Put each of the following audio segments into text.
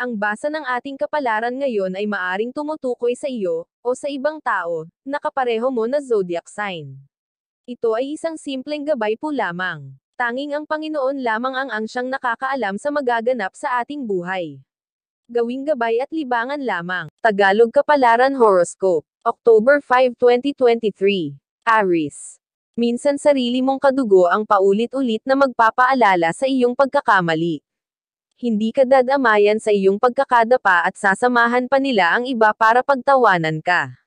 Ang basa ng ating kapalaran ngayon ay maaring tumutukoy sa iyo, o sa ibang tao, na kapareho mo na zodiac sign. Ito ay isang simpleng gabay po lamang. Tanging ang Panginoon lamang ang siyang nakakaalam sa magaganap sa ating buhay. Gawing gabay at libangan lamang. Tagalog Kapalaran Horoscope, October 5, 2023. Aries. Minsan sarili mong kadugo ang paulit-ulit na magpapaalala sa iyong pagkakamali. Hindi ka dadamayan sa iyong pagkakadapa at sasamahan pa nila ang iba para pagtawanan ka.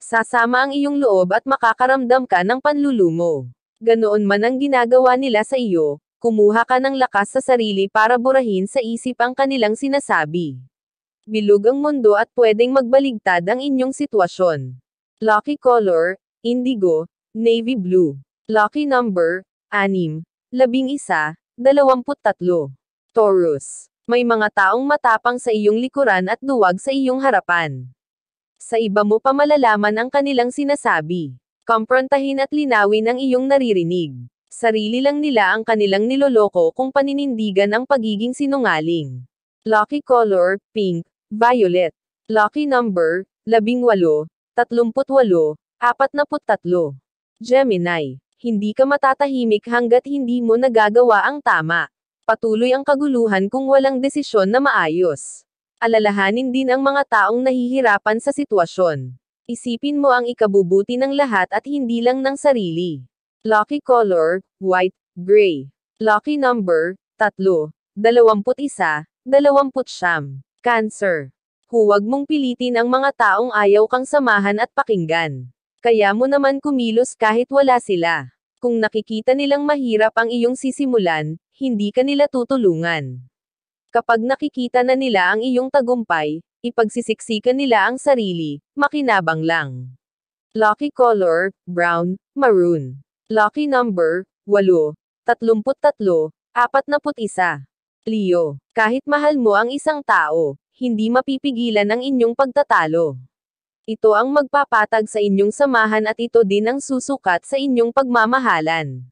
Sasama ang iyong loob at makakaramdam ka ng panlulumo. Ganoon man ang ginagawa nila sa iyo, kumuha ka ng lakas sa sarili para burahin sa isip ang kanilang sinasabi. Bilog ang mundo at pwedeng magbaligtad ang inyong sitwasyon. Lucky color, indigo, navy blue. Lucky number, 6, 11, 23. Taurus. May mga taong matapang sa iyong likuran at duwag sa iyong harapan. Sa iba mo pa malalaman ang kanilang sinasabi. Kumprontahin at linawin ang iyong naririnig. Sarili lang nila ang kanilang niloloko kung paninindigan ang pagiging sinungaling. Lucky color, pink, violet. Lucky number, 18, 38, 43. Gemini. Hindi ka matatahimik hanggat hindi mo nagagawa ang tama. Patuloy ang kaguluhan kung walang desisyon na maayos. Alalahanin din ang mga taong nahihirapan sa sitwasyon. Isipin mo ang ikabubuti ng lahat at hindi lang ng sarili. Lucky color, white, gray. Lucky number, 3, 21, 20. Cancer. Huwag mong pilitin ang mga taong ayaw kang samahan at pakinggan. Kaya mo naman kumilos kahit wala sila. Kung nakikita nilang mahirap ang iyong sisimulan, hindi ka nila tutulungan. Kapag nakikita na nila ang iyong tagumpay, ipagsisiksikan nila ang sarili, makinabang lang. Lucky color, brown, maroon. Lucky number, 8, 33, 41. Leo. Kahit mahal mo ang isang tao, hindi mapipigilan ang inyong pagtatalo. Ito ang magpapatag sa inyong samahan at ito din ang susukat sa inyong pagmamahalan.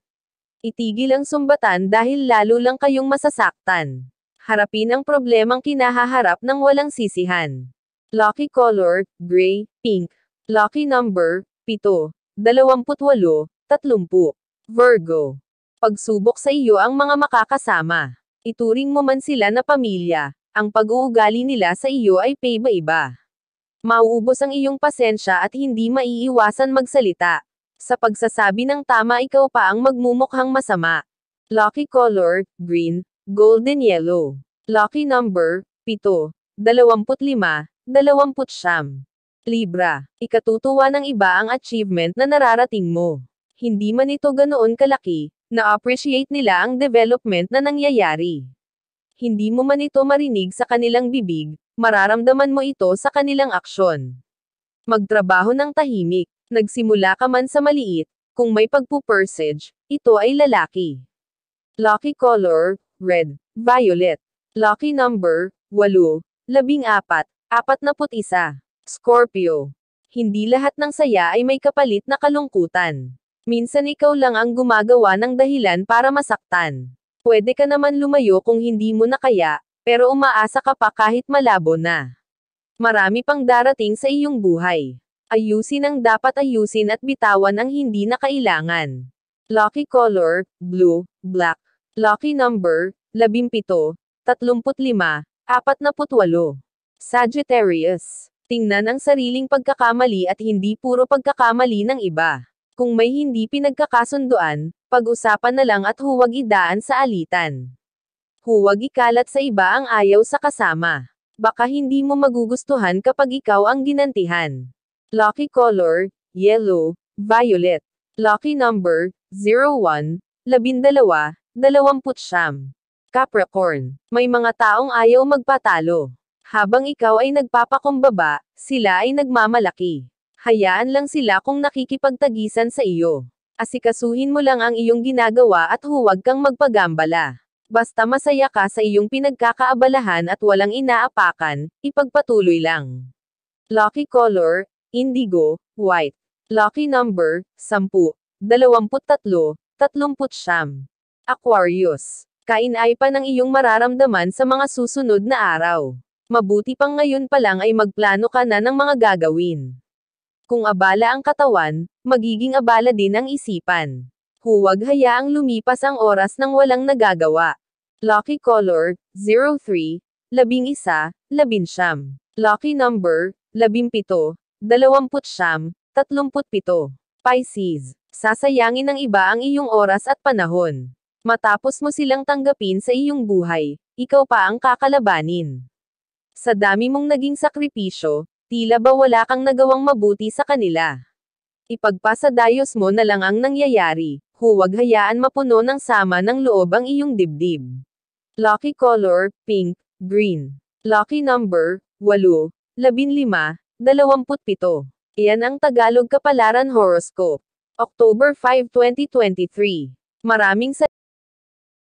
Itigil ang sumbatan dahil lalo lang kayong masasaktan. Harapin ang problemang kinahaharap ng walang sisihan. Lucky color, gray, pink. Lucky number, 7, 28, 30. Virgo. Pagsubok sa iyo ang mga makakasama. Ituring mo man sila na pamilya, ang pag-uugali nila sa iyo ay paiba-iba. Mauubos ang iyong pasensya at hindi maiiwasan magsalita. Sa pagsasabi ng tama ikaw pa ang magmumukhang masama. Lucky color, green, golden yellow. Lucky number, 7, 25, 20. Libra. Ikatutuwa ng iba ang achievement na nararating mo. Hindi man ito ganoon kalaki, na-appreciate nila ang development na nangyayari. Hindi mo man ito marinig sa kanilang bibig, mararamdaman mo ito sa kanilang aksyon. Magtrabaho ng tahimik. Nagsimula ka man sa maliit, kung may pagpupursige, ito ay lalaki. Lucky color, red, violet. Lucky number, 8, 14, 41. Scorpio. Hindi lahat ng saya ay may kapalit na kalungkutan. Minsan ikaw lang ang gumagawa ng dahilan para masaktan. Pwede ka naman lumayo kung hindi mo na kaya, pero umaasa ka pa kahit malabo na. Marami pang darating sa iyong buhay. Ayusin ang dapat ayusin at bitawan ang hindi na kailangan. Lucky color, blue, black. Lucky number, 17, 35, 48. Sagittarius. Tingnan ang sariling pagkakamali at hindi puro pagkakamali ng iba. Kung may hindi pinagkakasunduan, pag-usapan na lang at huwag idaan sa alitan. Huwag ikalat sa iba ang ayaw sa kasama. Baka hindi mo magugustuhan kapag ikaw ang ginantihan. Lucky color, yellow, violet. Lucky number, 01, 12, 20. Capricorn. May mga taong ayaw magpatalo. Habang ikaw ay nagpapakumbaba, sila ay nagmamalaki. Hayaan lang sila kung nakikipagtagisan sa iyo. Asikasuhin mo lang ang iyong ginagawa at huwag kang magpagambala. Basta masaya ka sa iyong pinagkakaabalahan at walang inaapakan, ipagpatuloy lang. Lucky color, indigo, white. Lucky number, 10, 23, 30. Aquarius. Kainay pa ng iyong mararamdaman sa mga susunod na araw. Mabuti pang ngayon pa lang ay magplano ka na ng mga gagawin. Kung abala ang katawan, magiging abala din ang isipan. Huwag hayaang lumipas ang oras nang walang nagagawa. Lucky color, 03, 11, 19. Lucky number, 17, 29, 37. Pisces. Sasayangin ng iba ang iyong oras at panahon. Matapos mo silang tanggapin sa iyong buhay, ikaw pa ang kakalabanin. Sa dami mong naging sakripisyo, tila ba wala kang nagawang mabuti sa kanila. Ipagpasadayos mo na lang ang nangyayari, huwag hayaan mapuno ng sama ng loob ang iyong dibdib. Lucky color, pink, green. Lucky number, 8, 15, 27. Iyan ang Tagalog Kapalaran Horoscope. October 5, 2023. Maraming